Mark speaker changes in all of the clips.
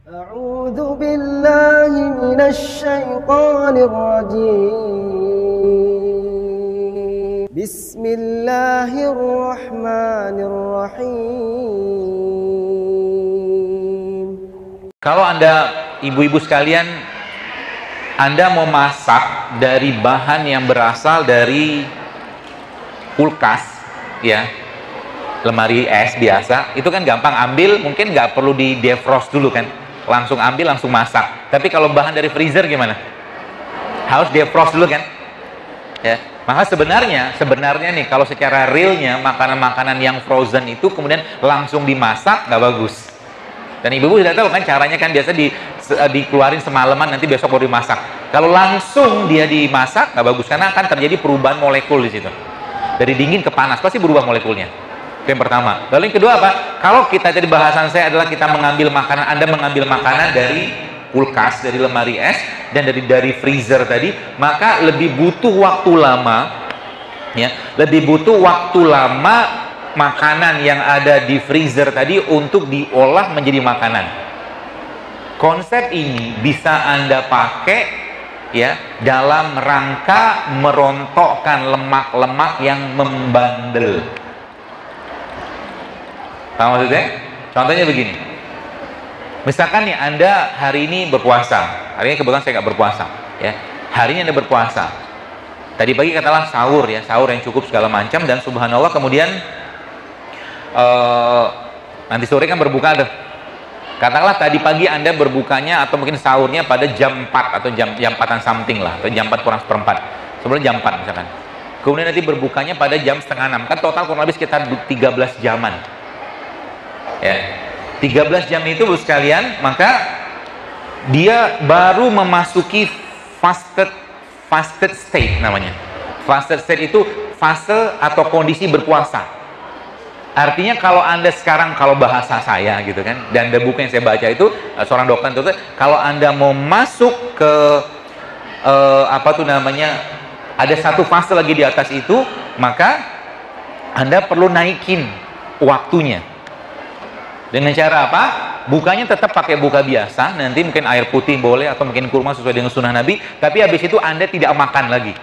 Speaker 1: أعوذ بالله من الشيطان الرجيم بسم الله الرحمن الرحيم.
Speaker 2: Kalau Anda, ibu-ibu sekalian, Anda mau masak dari bahan yang berasal dari kulkas, ya, lemari es biasa, itu kan gampang ambil, mungkin nggak perlu di defrost dulu kan, langsung ambil, langsung masak. Tapi kalau bahan dari freezer gimana? Harus defrost dulu kan? Ya, maka sebenarnya nih, kalau secara realnya makanan-makanan yang frozen itu kemudian langsung dimasak nggak bagus. Dan ibu-ibu sudah tahu kan caranya kan, biasa dikeluarin semalaman, nanti besok baru dimasak. Kalau langsung dia dimasak nggak bagus, karena akan terjadi perubahan molekul di situ. Dari dingin ke panas pasti berubah molekulnya. Itu yang pertama. Lalu yang kedua apa? Kalau kita, tadi bahasan saya adalah kita mengambil makanan, Anda mengambil makanan dari kulkas, dari lemari es, dan dari freezer tadi, maka lebih butuh waktu lama, ya, lebih butuh waktu lama makanan yang ada di freezer tadi untuk diolah menjadi makanan. Konsep ini bisa Anda pakai, ya, dalam rangka merontokkan lemak-lemak yang membandel. Tahu maksudnya? Contohnya begini. Misalkan nih Anda hari ini berpuasa. Hari ini kebetulan saya nggak berpuasa, ya. Hari ini Anda berpuasa. Tadi pagi katakanlah sahur, ya, sahur yang cukup segala macam, dan subhanallah kemudian nanti sore kan berbuka tuh. Katakanlah tadi pagi Anda berbukanya atau mungkin sahurnya pada jam 4 atau jam 4-an something lah, atau jam 4 kurang seperempat. Sebelum jam 4 misalkan. Kemudian nanti berbukanya pada jam setengah 6. Kan total kurang lebih sekitar 13 jaman. Ya, 13 jam itu Bu sekalian, maka dia baru memasuki fasted state namanya. Fasted state itu fase atau kondisi berpuasa. Artinya kalau Anda sekarang, kalau bahasa saya gitu kan, dan ada buku yang saya baca itu, seorang dokter itu, kalau Anda mau masuk ke ada satu fase lagi di atas itu, maka Anda perlu naikin waktunya. Dengan cara apa? Bukanya tetap pakai buka biasa, nanti mungkin air putih boleh, atau mungkin kurma sesuai dengan sunnah Nabi, tapi habis itu Anda tidak makan lagi.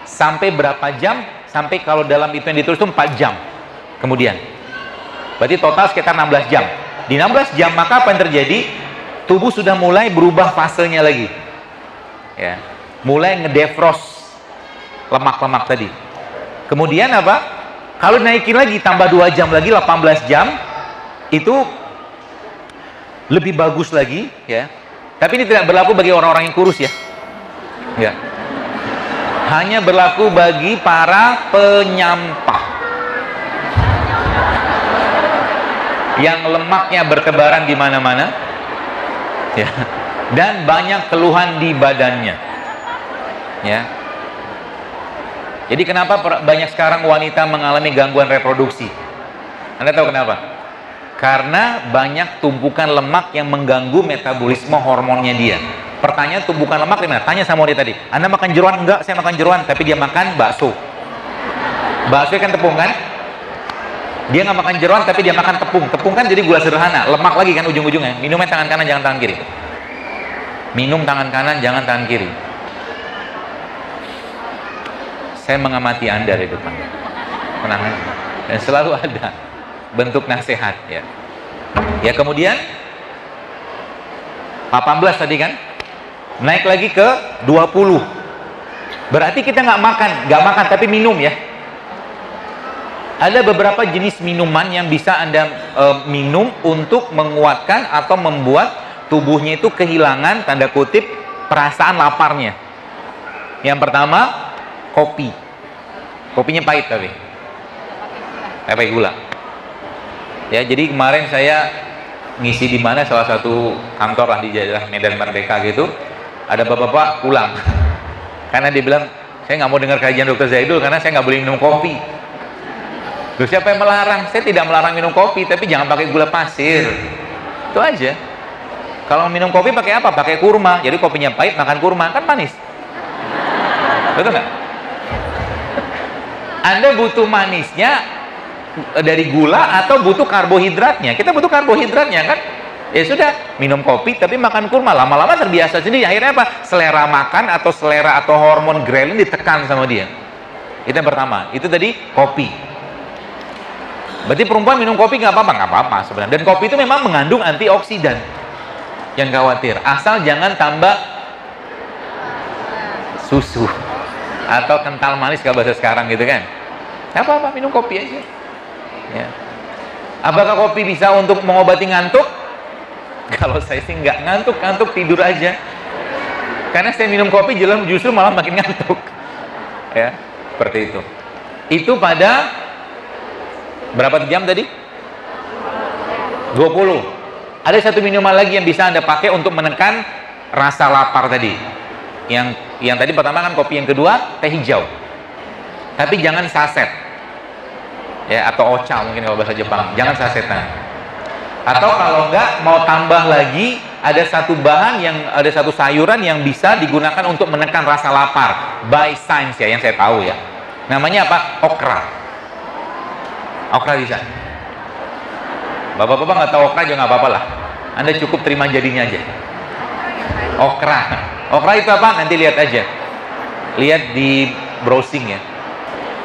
Speaker 2: Sampai berapa jam? Sampai kalau dalam itu yang ditulis itu 4 jam. Kemudian. Berarti total sekitar 16 jam. Di 16 jam maka apa yang terjadi? Tubuh sudah mulai berubah fasenya lagi. Ya. Mulai ngedefrost lemak-lemak tadi. Kemudian apa? Kalau naikin lagi tambah 2 jam lagi, 18 jam, itu lebih bagus lagi, ya. Tapi ini tidak berlaku bagi orang-orang yang kurus, ya. Ya. Hanya berlaku bagi para penyampah yang lemaknya bertebaran di mana-mana, ya, dan banyak keluhan di badannya, ya. Jadi kenapa banyak sekarang wanita mengalami gangguan reproduksi? Anda tahu kenapa? Karena banyak tumpukan lemak yang mengganggu metabolisme hormonnya dia. Pertanyaan, tumpukan lemak di mana? Tanya sama dia tadi. Anda makan jeroan? Enggak, saya makan jeroan. Tapi dia makan bakso. Bakso kan tepung kan? Dia nggak makan jeroan, tapi dia makan tepung. Tepung kan jadi gula sederhana. Lemak lagi kan ujung-ujungnya. Minumnya tangan kanan, jangan tangan kiri. Minum tangan kanan, jangan tangan kiri. Saya mengamati Anda di depan. Tenang aja. Dan selalu ada bentuk nasihat, ya. Ya, kemudian 18 tadi kan, naik lagi ke 20. Berarti kita nggak makan tapi minum, ya. Ada beberapa jenis minuman yang bisa Anda minum untuk menguatkan atau membuat tubuhnya itu kehilangan, tanda kutip, perasaan laparnya. Yang pertama, kopi. Kopinya pahit tapi pakai gula. Ya, jadi kemarin saya ngisi di mana, salah satu kantor lah di daerah Medan Merdeka gitu, ada bapak-bapak pulang karena dia bilang, saya nggak mau dengar kajian Dr. Zaidul karena saya nggak boleh minum kopi. Loh, siapa yang melarang? Saya tidak melarang minum kopi, tapi jangan pakai gula pasir. Itu aja. Kalau minum kopi pakai apa? Pakai kurma. Jadi kopinya pahit, makan kurma, kan manis. Betul nggak? Anda butuh manisnya dari gula atau butuh karbohidratnya? Kita butuh karbohidratnya kan? Ya sudah, minum kopi tapi makan kurma, lama-lama terbiasa sendiri. Akhirnya apa? Selera makan atau selera atau hormon ghrelin ditekan sama dia. Itu yang pertama. Itu tadi kopi. Berarti perempuan minum kopi nggak apa-apa sebenarnya. Dan kopi itu memang mengandung antioksidan. Yang khawatir, asal jangan tambah susu atau kental manis kalau bahasa sekarang gitu kan. Nggak apa-apa, minum kopi aja. Ya. Apakah kopi bisa untuk mengobati ngantuk? Kalau saya sih nggak ngantuk tidur aja. Karena saya minum kopi justru malah makin ngantuk. Ya, seperti itu. Itu pada berapa jam tadi? 20. Ada satu minuman lagi yang bisa Anda pakai untuk menekan rasa lapar tadi. Yang tadi pertama kan kopi, yang kedua teh hijau. Tapi jangan saset. Ya, atau ocha mungkin kalau bahasa Jepang. Jangan sasetan. Atau kalau enggak mau tambah lagi, ada satu sayuran yang bisa digunakan untuk menekan rasa lapar by science ya, yang saya tahu ya. Namanya apa? Okra. Okra bisa. Bapak-bapak nggak tahu okra juga nggak apa-apa lah. Anda cukup terima jadinya aja. Okra. Okra itu apa? Nanti lihat aja. Lihat di browsing ya.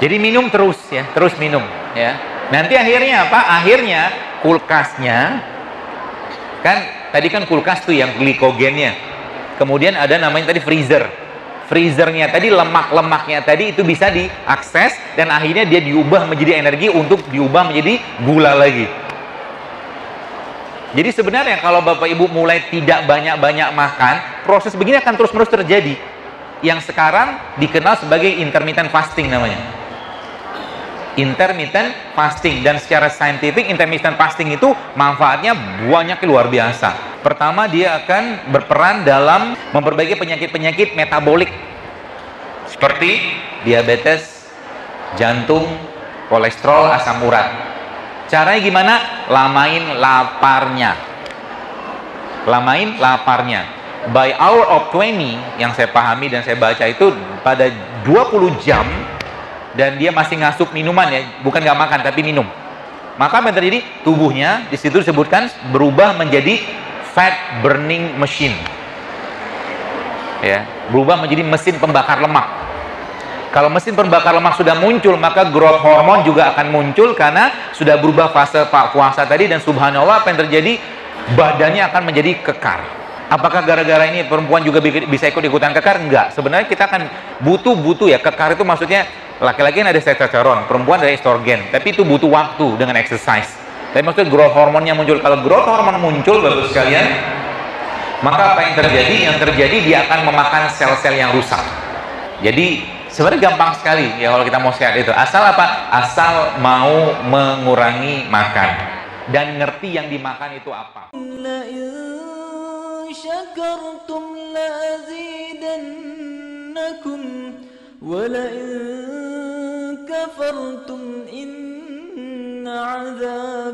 Speaker 2: Jadi minum terus ya, terus minum ya. Nanti akhirnya apa? Akhirnya kulkasnya, kan tadi kan kulkas tuh yang glikogennya, kemudian ada namanya tadi freezernya tadi, lemak-lemaknya tadi itu bisa diakses dan akhirnya dia diubah menjadi energi untuk diubah menjadi gula lagi. Jadi sebenarnya kalau Bapak Ibu mulai tidak banyak-banyak makan, proses begini akan terus-menerus terjadi, yang sekarang dikenal sebagai intermittent fasting namanya. Intermittent fasting, dan secara saintifik intermittent fasting itu manfaatnya banyak, luar biasa. Pertama, dia akan berperan dalam memperbaiki penyakit-penyakit metabolik seperti diabetes, jantung, kolesterol, asam urat. Caranya gimana? Lamain laparnya. By hour of 20 yang saya pahami dan saya baca itu pada 20 jam, dan dia masih ngasup minuman ya, bukan nggak makan tapi minum. Maka apa yang terjadi? Tubuhnya di situ disebutkan berubah menjadi fat burning machine. Ya, berubah menjadi mesin pembakar lemak. Kalau mesin pembakar lemak sudah muncul, maka growth hormone juga akan muncul karena sudah berubah fase puasa tadi, dan subhanallah apa yang terjadi? Badannya akan menjadi kekar. Apakah gara-gara ini perempuan juga bisa ikut-ikutan kekar? Enggak. Sebenarnya kita akan butuh ya, kekar itu maksudnya laki-laki ada testosteron, perempuan ada estrogen, tapi itu butuh waktu dengan exercise. Tapi maksudnya growth hormonnya muncul. Kalau growth hormon muncul, bagus sekalian, maka apa yang terjadi? Yang terjadi dia akan memakan sel-sel yang rusak. Jadi sebenarnya gampang sekali ya kalau kita mau sehat itu. Asal apa? Asal mau mengurangi makan dan ngerti yang dimakan itu apa.
Speaker 3: شكرتم لأزيدنكم ولئن كفرتم إن عذابي